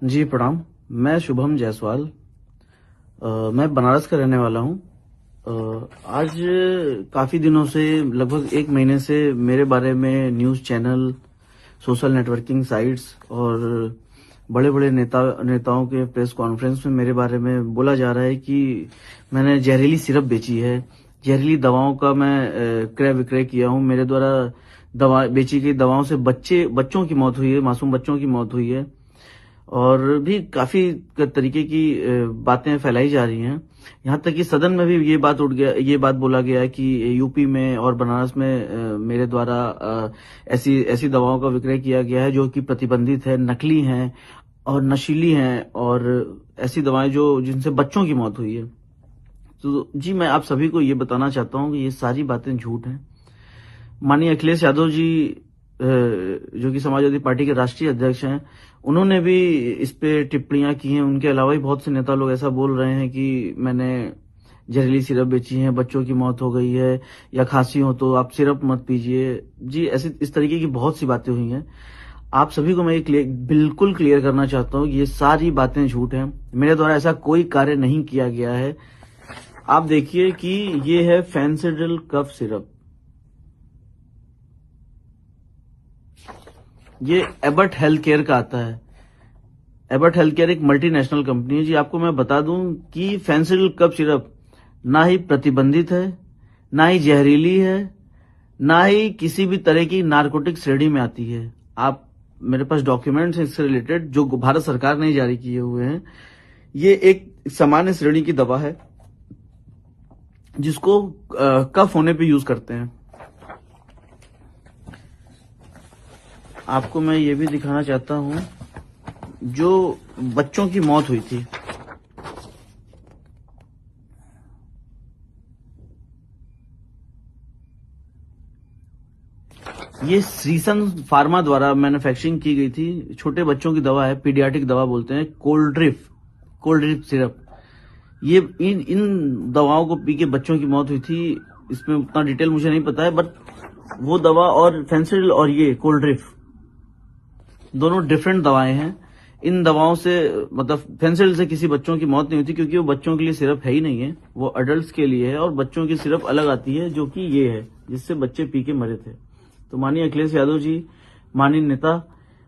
जी प्रणाम। मैं शुभम जायसवाल। मैं बनारस का रहने वाला हूँ। आज काफी दिनों से, लगभग एक महीने से मेरे बारे में news channel, social networking sites और बड़े बड़े नेताओं के प्रेस कॉन्फ्रेंस में मेरे बारे में बोला जा रहा है कि मैंने जहरीली सिरप बेची है, जहरीली दवाओं का मैं क्रय विक्रय किया हूँ। मेरे द्वारा दवा बेची गई दवाओं से बच्चों की मौत हुई है, मासूम बच्चों की मौत हुई है। और भी काफी तरीके की बातें फैलाई जा रही हैं। यहाँ तक कि सदन में भी ये बात बोला गया है कि यूपी में और बनारस में मेरे द्वारा ऐसी ऐसी दवाओं का विक्रय किया गया है जो कि प्रतिबंधित है, नकली हैं और नशीली हैं, और ऐसी दवाएं जो जिनसे बच्चों की मौत हुई है। तो जी, मैं आप सभी को ये बताना चाहता हूँ कि ये सारी बातें झूठ हैं। माननीय अखिलेश यादव जी, जो कि समाजवादी पार्टी के राष्ट्रीय अध्यक्ष हैं, उन्होंने भी इस पे टिप्पणियां की हैं। उनके अलावा भी बहुत से नेता लोग ऐसा बोल रहे हैं कि मैंने जहरीली सिरप बेची है, बच्चों की मौत हो गई है, या खांसी हो तो आप सिरप मत पीजिए। जी, ऐसी इस तरीके की बहुत सी बातें हुई हैं। आप सभी को मैं बिल्कुल क्लियर करना चाहता हूँ, ये सारी बातें झूठ हैं। मेरे द्वारा ऐसा कोई कार्य नहीं किया गया है। आप देखिए कि ये है फेंसिडिल कफ सिरप। ये एबट हेल्थ केयर का आता है। एबट हेल्थ केयर एक मल्टीनेशनल कंपनी है। जी, आपको मैं बता दूं कि फेंसिडिल कफ सिरप ना ही प्रतिबंधित है, ना ही जहरीली है, ना ही किसी भी तरह की नारकोटिक श्रेणी में आती है। आप, मेरे पास डॉक्यूमेंट्स हैं इससे रिलेटेड जो भारत सरकार ने जारी किए हुए हैं। ये एक सामान्य श्रेणी की दवा है जिसको कफ होने पे यूज करते हैं। आपको मैं ये भी दिखाना चाहता हूं, जो बच्चों की मौत हुई थी, ये श्रीसन फार्मा द्वारा मैन्युफैक्चरिंग की गई थी। छोटे बच्चों की दवा है, पीडियाट्रिक दवा बोलते हैं, कोल्ड ड्रिप सिरप। ये इन दवाओं को पी के बच्चों की मौत हुई थी। इसमें उतना डिटेल मुझे नहीं पता है, बट वो दवा और फेंसिडिल और ये कोल्ड ड्रिप दोनों डिफरेंट दवाएं हैं। इन दवाओं से, मतलब फेंसिडिल से किसी बच्चों की मौत नहीं हुई थी, क्योंकि वो बच्चों के लिए सिरप है ही नहीं है, वो अडल्ट्स के लिए है। और बच्चों की सिरप अलग आती है जो कि ये है, जिससे बच्चे पी के मरे थे। तो माननीय अखिलेश यादव जी, माननीय नेता,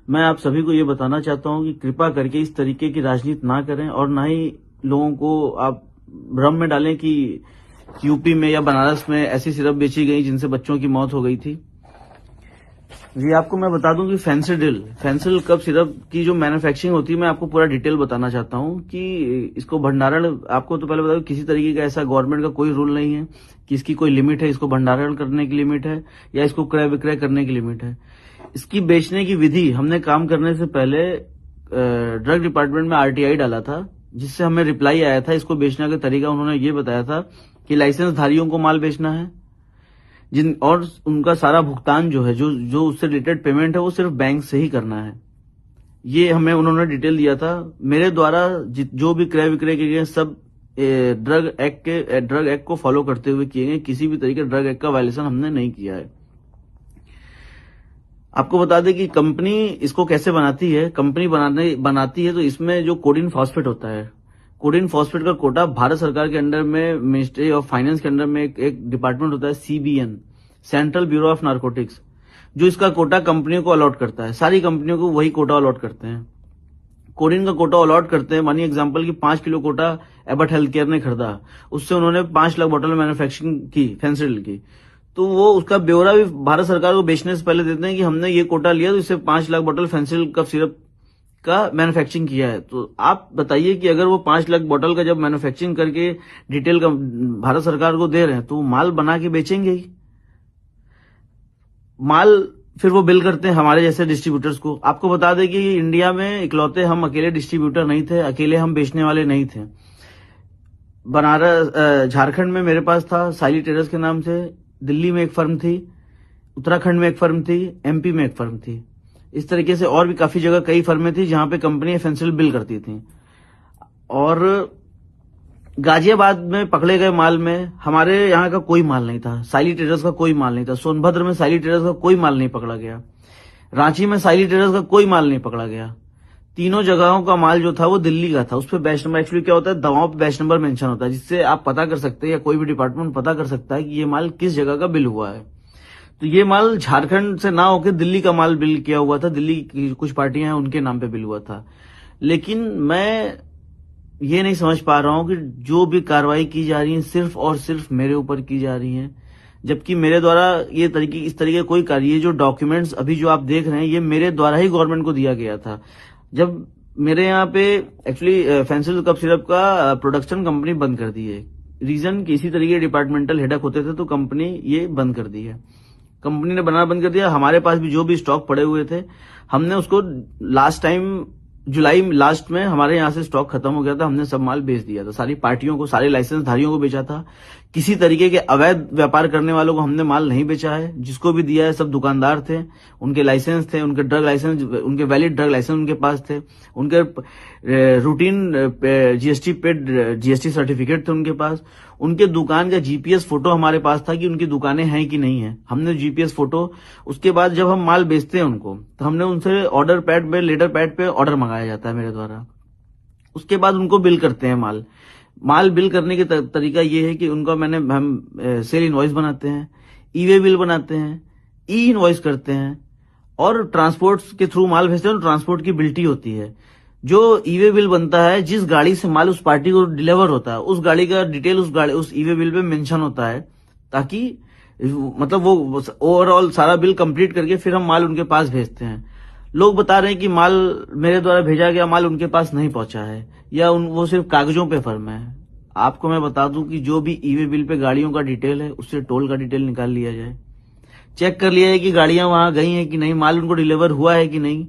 मैं आप सभी को ये बताना चाहता हूं कि कृपा करके इस तरीके की राजनीति ना करें, और ना ही लोगों को आप भ्रम में डालें कि यूपी में या बनारस में ऐसी सिरप बेची गई जिनसे बच्चों की मौत हो गई थी। जी, आपको मैं बता दूं कि फेंसिडिल कफ सिरप की जो मैन्युफैक्चरिंग होती है, मैं आपको पूरा डिटेल बताना चाहता हूं कि इसको भंडारण, आपको तो पहले बता दूं, किसी तरीके का ऐसा गवर्नमेंट का कोई रूल नहीं है कि इसकी कोई लिमिट है, इसको भंडारण करने की लिमिट है या इसको क्रय विक्रय करने की लिमिट है। इसकी बेचने की विधि, हमने काम करने से पहले ड्रग डिपार्टमेंट में आरटीआई डाला था, जिससे हमें रिप्लाई आया था। इसको बेचने का तरीका उन्होंने ये बताया था कि लाइसेंस धारियों को माल बेचना है, और उनका सारा भुगतान जो है, जो उससे रिलेटेड पेमेंट है, वो सिर्फ बैंक से ही करना है। ये हमें उन्होंने डिटेल दिया था। मेरे द्वारा जो भी क्रय विक्रय किए गए सब ड्रग एक्ट को फॉलो करते हुए किए गए। किसी भी तरीके ड्रग एक्ट का वायलेशन हमने नहीं किया है। आपको बता दें कि कंपनी इसको कैसे बनाती है। कंपनी बनाती है तो इसमें जो कोडिन फॉस्फेट होता है, कोडिन फॉस्फेट का कोटा भारत सरकार के अंडर में, मिनिस्ट्री ऑफ फाइनेंस के अंडर में एक डिपार्टमेंट होता है, CBN, central bureau of narcotics, जो इसका कोटा कंपनियों को अलॉट करता है। सारी कंपनियों को वही कोटा अलॉट करते हैं, कोडिन का कोटा अलॉट करते हैं। मानिए एग्जांपल कि 5 kilo quota Abbott health care ने खरीदा, उससे उन्होंने 5 लाख बोतल मैन्युफैक्चरिंग की फेंसिडिल की, तो वो उसका ब्यौरा भी भारत सरकार को बेचने से पहले देते हैं कि हमने ये कोटा लिया तो इससे 5 लाख बोतल फेंसिडिल कफ सिरप का मैन्युफैक्चरिंग किया है। तो आप बताइए कि अगर वो 5 लाख बोतल का जब मैन्युफैक्चरिंग करके डिटेल का भारत सरकार को दे रहे हैं, तो माल बना के बेचेंगे ही। माल फिर वो बिल करते हैं हमारे जैसे डिस्ट्रीब्यूटर्स को। आपको बता दें कि इंडिया में इकलौते हम अकेले डिस्ट्रीब्यूटर नहीं थे, अकेले हम बेचने वाले नहीं थे। बनारस, झारखंड में मेरे पास था साइली टेरर्स के नाम से, दिल्ली में एक फर्म थी, उत्तराखंड में एक फर्म थी, एमपी में एक फर्म थी। इस तरीके से और भी काफी जगह कई फर्में थी जहां पे कंपनी फेंसिडिल बिल करती थी। और गाजियाबाद में पकड़े गए माल में हमारे यहाँ का कोई माल नहीं था, साइली ट्रेडर्स का कोई माल नहीं था। सोनभद्र में साइली ट्रेडर्स का कोई माल नहीं पकड़ा गया, रांची में साइली ट्रेडर्स का कोई माल नहीं पकड़ा गया। तीनों जगहों का माल जो था वो दिल्ली का था। उस पर बैच नंबर, एक्चुअली क्या होता है, दवाओं पे बैच नंबर मेंशन होता है, जिससे आप पता कर सकते हैं या कोई भी डिपार्टमेंट पता कर सकता है कि ये माल किस जगह का बिल हुआ है। तो ये माल झारखंड से ना होकर दिल्ली का माल बिल किया हुआ था, दिल्ली की कुछ पार्टियां हैं उनके नाम पे बिल हुआ था। लेकिन मैं ये नहीं समझ पा रहा हूं कि जो भी कार्रवाई की जा रही है सिर्फ और सिर्फ मेरे ऊपर की जा रही है, जबकि मेरे द्वारा इस तरीके का कोई कार्य, ये जो डॉक्यूमेंट्स अभी जो आप देख रहे हैं ये मेरे द्वारा ही गवर्नमेंट को दिया गया था। जब मेरे यहाँ पे एक्चुअली फेंसिल कफ सिरप का प्रोडक्शन कंपनी बंद कर दी है, रीजन कि इसी तरीके डिपार्टमेंटल हेडक होते थे तो कंपनी ये बंद कर दी है, कंपनी ने बनाना बंद कर दिया। हमारे पास भी जो भी स्टॉक पड़े हुए थे हमने उसको लास्ट टाइम जुलाई लास्ट में हमारे यहाँ से स्टॉक खत्म हो गया था, हमने सब माल बेच दिया था, सारी पार्टियों को, सारे लाइसेंस धारियों को बेचा था। किसी तरीके के अवैध व्यापार करने वालों को हमने माल नहीं बेचा है, जिसको भी दिया है सब दुकानदार थे, उनके लाइसेंस थे, उनके ड्रग लाइसेंस, उनके वैलिड ड्रग लाइसेंस उनके पास थे, उनके routine GST paid GST certificate थे उनके पास, उनके दुकान का जीपीएस फोटो हमारे पास था कि उनकी दुकानें हैं कि नहीं है, हमने जीपीएस फोटो। उसके बाद जब हम माल बेचते हैं उनको तो हमने उनसे ऑर्डर पैड पे, लेटर पैड पे ऑर्डर मंगाया जाता है मेरे द्वारा, उसके बाद उनको बिल करते हैं। माल बिल करने के तरीका ये है कि उनका हम सेल इनवॉइस बनाते हैं, ई वे बिल बनाते हैं, ई इनवॉइस करते हैं और ट्रांसपोर्ट के थ्रू माल भेजते हैं, ट्रांसपोर्ट की बिल्टी होती है। जो ई वे बिल बनता है, जिस गाड़ी से माल उस पार्टी को डिलीवर होता है उस गाड़ी का डिटेल उस ई वे बिल पे मेंशन होता है, ताकि मतलब वो ओवरऑल सारा बिल कंप्लीट करके फिर हम माल उनके पास भेजते हैं। लोग बता रहे हैं कि माल मेरे द्वारा भेजा गया माल उनके पास नहीं पहुंचा है, या वो सिर्फ कागजों पे फर्म है। आपको मैं बता दूं कि जो भी ई वे बिल पे गाड़ियों का डिटेल है उससे टोल का डिटेल निकाल लिया जाए, चेक कर लिया है कि गाड़ियां वहां गई हैं कि नहीं, माल उनको डिलीवर हुआ है कि नहीं।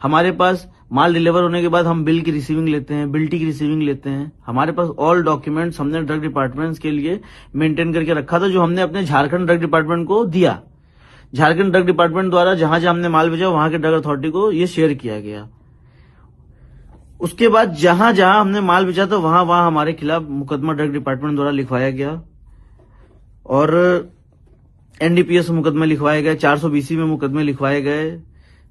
हमारे पास माल डिलीवर होने के बाद हम बिल की रिसीविंग लेते हैं, बिल्टी की रिसीविंग लेते हैं। हमारे पास ऑल डॉक्यूमेंट्स हमने ड्रग डिपार्टमेंट्स के लिए मेंटेन करके रखा था, जो हमने अपने झारखंड ड्रग डिपार्टमेंट को दिया। झारखंड ड्रग डिपार्टमेंट द्वारा जहां जहां हमने माल भेजा वहां के ड्रग अथॉरिटी को ये शेयर किया गया। उसके बाद जहां जहां हमने माल बेचा था वहां वहां हमारे खिलाफ मुकदमा ड्रग डिपार्टमेंट द्वारा लिखवाया गया और एनडीपीएस मुकदमे लिखवाए गए, 420 में मुकदमे लिखवाए गए।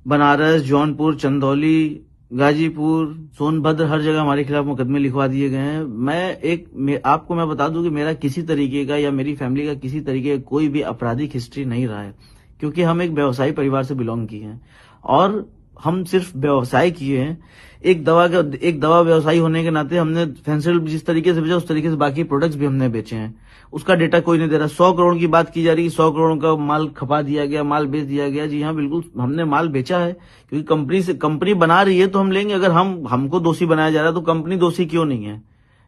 बनारस, जौनपुर, चंदौली, गाजीपुर, सोनभद्र, हर जगह हमारे खिलाफ मुकदमे लिखवा दिए गए हैं। आपको मैं बता दूं कि मेरा किसी तरीके का या मेरी फैमिली का किसी तरीके का कोई भी आपराधिक हिस्ट्री नहीं रहा है, क्योंकि हम एक व्यवसायी परिवार से बिलोंग किए हैं और हम सिर्फ व्यवसाय किए हैं। एक दवा व्यवसायी होने के नाते हमने फेंसिल जिस तरीके से बेचा उस तरीके से बाकी प्रोडक्ट्स भी हमने बेचे हैं, उसका डेटा कोई नहीं दे रहा। 100 करोड़ की बात की जा रही है, 100 करोड़ का माल खपा दिया गया, माल बेच दिया गया। जी हाँ, बिल्कुल हमने माल बेचा है, क्योंकि कंपनी बना रही है तो हम लेंगे। अगर हमको दोषी बनाया जा रहा है तो कंपनी दोषी क्यों नहीं है?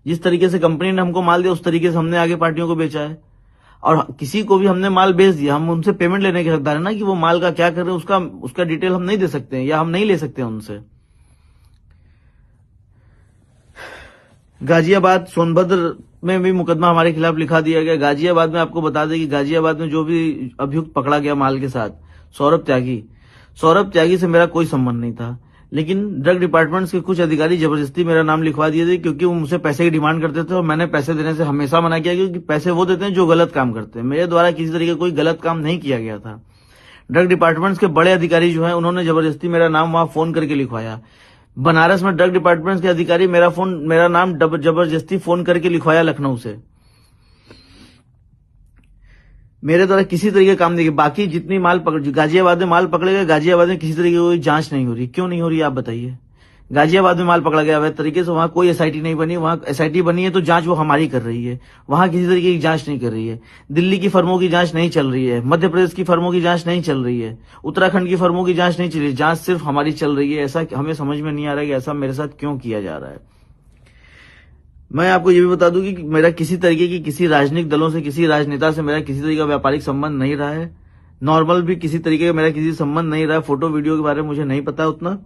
जिस तरीके से कंपनी ने हमको माल दिया उस तरीके से हमने आगे पार्टियों को बेचा है, और किसी को भी हमने माल बेच दिया, हम उनसे पेमेंट लेने के हकदार है ना, कि वो माल का क्या कर रहे हैं उसका डिटेल हम नहीं दे सकते हैं या हम नहीं ले सकते हैं उनसे। गाजियाबाद, सोनभद्र में भी मुकदमा हमारे खिलाफ लिखा दिया गया। गाजियाबाद में आपको बता दें कि गाजियाबाद में जो भी अभियुक्त पकड़ा गया माल के साथ, सौरभ त्यागी से मेरा कोई संबंध नहीं था, लेकिन ड्रग डिपार्टमेंट के कुछ अधिकारी जबरदस्ती मेरा नाम लिखवा दिए थे, क्योंकि वो मुझसे पैसे की डिमांड करते थे और मैंने पैसे देने से हमेशा मना किया, क्योंकि पैसे वो देते हैं जो गलत काम करते हैं। मेरे द्वारा किसी तरीके का कोई गलत काम नहीं किया गया था। ड्रग डिपार्टमेंट के बड़े अधिकारी जो है उन्होंने जबरदस्ती मेरा नाम वहां फोन करके लिखवाया। बनारस में ड्रग डिपार्टमेंट के अधिकारी मेरा नाम जबरदस्ती फोन करके लिखवाया लखनऊ से। मेरे द्वारा किसी तरीके का काम नहीं किया। बाकी जितनी गाजियाबाद में माल पकड़े गए, गाजियाबाद में किसी तरीके की कोई जांच नहीं हो रही। क्यों नहीं हो रही आप बताइए? गाजियाबाद में माल पकड़ा गया अवैध तरीके से, वहां कोई एसआईटी नहीं बनी। वहां एसआईटी बनी है तो जांच वो हमारी कर रही है, वहां किसी तरीके की जांच नहीं कर रही है। दिल्ली की फर्मों की जांच नहीं चल रही है, मध्य प्रदेश की फर्मों की जांच नहीं चल रही है, उत्तराखंड की फर्मों की जांच नहीं चल रही है, जांच सिर्फ हमारी चल रही है। ऐसा हमें समझ में नहीं आ रहा है कि ऐसा मेरे साथ क्यों किया जा रहा है। मैं आपको ये भी बता दूं कि मेरा किसी तरीके की किसी राजनीतिक दलों से, किसी राजनेता से मेरा किसी तरीके का व्यापारिक संबंध नहीं रहा है। नॉर्मल भी किसी तरीके का मेरा किसी संबंध नहीं रहा है। फोटो वीडियो के बारे में मुझे नहीं पता उतना।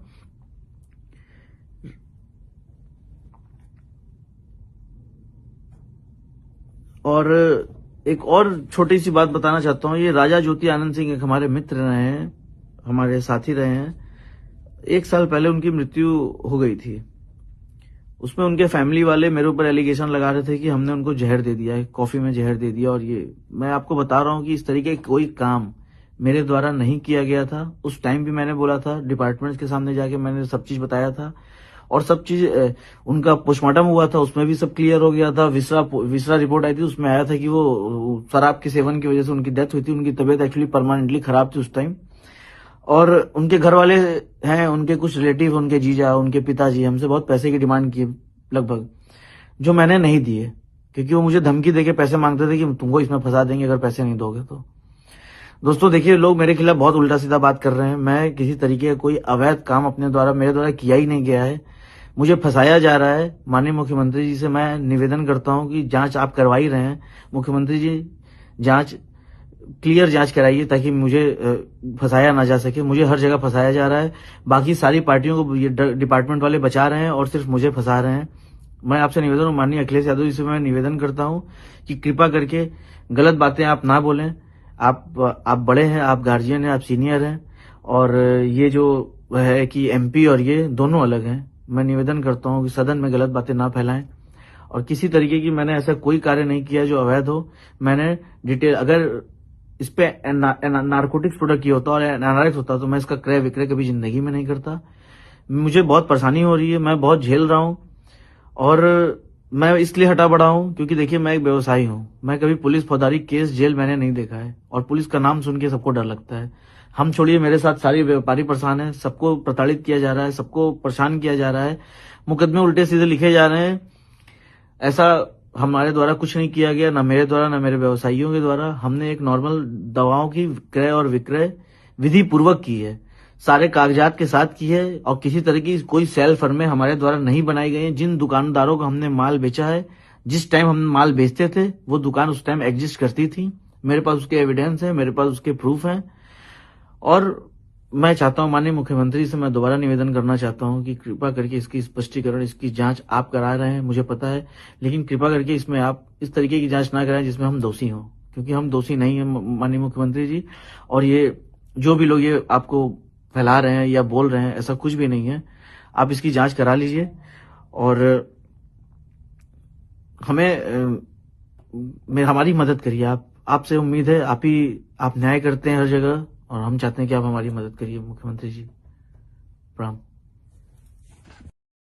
और एक और छोटी सी बात बताना चाहता हूं। ये राजा ज्योति आनंद सिंह एक हमारे मित्र रहे हैं, हमारे साथी रहे हैं। 1 साल पहले उनकी मृत्यु हो गई थी। उसमें उनके फैमिली वाले मेरे ऊपर एलिगेशन लगा रहे थे कि हमने उनको जहर दे दिया है, कॉफी में जहर दे दिया। और ये मैं आपको बता रहा हूं कि इस तरीके कोई काम मेरे द्वारा नहीं किया गया था। उस टाइम भी मैंने बोला था, डिपार्टमेंट्स के सामने जाके मैंने सब चीज बताया था और सब चीज उनका पोस्टमार्टम हुआ था, उसमें भी सब क्लियर हो गया था। विसरा रिपोर्ट आई थी, उसमें आया था कि वो शराब के सेवन की वजह से उनकी डेथ हुई थी। उनकी तबीयत एक्चुअली परमानेंटली खराब थी उस टाइम। और उनके घर वाले हैं, उनके कुछ रिलेटिव, उनके जीजा, उनके पिताजी हमसे बहुत पैसे की डिमांड की लगभग, जो मैंने नहीं दिए, क्योंकि वो मुझे धमकी देके पैसे मांगते थे कि तुमको इसमें फंसा देंगे अगर पैसे नहीं दोगे तो। दोस्तों देखिए, लोग मेरे खिलाफ बहुत उल्टा सीधा बात कर रहे हैं। मैं किसी तरीके का कोई अवैध काम अपने द्वारा, मेरे द्वारा किया ही नहीं गया है। मुझे फंसाया जा रहा है। माननीय मुख्यमंत्री जी से मैं निवेदन करता हूं कि जांच आप करवा ही रहे हैं, मुख्यमंत्री जी जांच, क्लियर जांच कराइए ताकि मुझे फंसाया ना जा सके। मुझे हर जगह फंसाया जा रहा है, बाकी सारी पार्टियों को ये डिपार्टमेंट वाले बचा रहे हैं और सिर्फ मुझे फंसा रहे हैं। मैं आपसे निवेदन हूं, माननीय अखिलेश यादव जी से मैं निवेदन करता हूं कि कृपा करके गलत बातें आप ना बोलें। आप बड़े हैं, आप गार्जियन हैं, आप सीनियर हैं, और ये जो है कि एमपी और ये दोनों अलग हैं। मैं निवेदन करता हूं कि सदन में गलत बातें ना फैलाएं और किसी तरीके की मैंने ऐसा कोई कार्य नहीं किया जो अवैध हो। मैंने डिटेल, अगर इस पे नारकोटिक्स प्रोडक्ट ये होता और एनआरएक्स होता तो मैं इसका क्रय विक्रय कभी जिंदगी में नहीं करता। मुझे बहुत परेशानी हो रही है, मैं बहुत झेल रहा हूं और मैं इसलिए हटा बढ़ा हूं क्योंकि देखिए, मैं एक व्यवसायी हूं। मैं कभी पुलिस फौजदारी केस जेल मैंने नहीं देखा है और पुलिस का नाम सुन के सबको डर लगता है। हम छोड़िए, मेरे साथ सारे व्यापारी परेशान है, सबको प्रताड़ित किया जा रहा है, सबको परेशान किया जा रहा है, मुकदमे उल्टे सीधे लिखे जा रहे हैं। ऐसा हमारे द्वारा कुछ नहीं किया गया, ना मेरे द्वारा ना मेरे व्यवसायियों के द्वारा। हमने एक नॉर्मल दवाओं की क्रय और विक्रय विधि पूर्वक की है, सारे कागजात के साथ की है और किसी तरह की कोई सेल फर्में हमारे द्वारा नहीं बनाई गई हैं। जिन दुकानदारों को हमने माल बेचा है, जिस टाइम हम माल बेचते थे वो दुकान उस टाइम एग्जिस्ट करती थी। मेरे पास उसके एविडेंस है, मेरे पास उसके प्रूफ हैं। और मैं चाहता हूं, माननीय मुख्यमंत्री से मैं दोबारा निवेदन करना चाहता हूं कि कृपा करके इसकी स्पष्टीकरण, इसकी जांच आप करा रहे हैं, मुझे पता है, लेकिन कृपा करके इसमें आप इस तरीके की जांच ना कराएं जिसमें हम दोषी हों, क्योंकि हम दोषी नहीं है माननीय मुख्यमंत्री जी। और ये जो भी लोग ये आपको फैला रहे हैं या बोल रहे हैं, ऐसा कुछ भी नहीं है। आप इसकी जांच करा लीजिए और हमारी मदद करिए। आपसे उम्मीद है, आप न्याय करते हैं हर जगह और हम चाहते हैं कि आप हमारी मदद करिए मुख्यमंत्री जी। प्रणाम।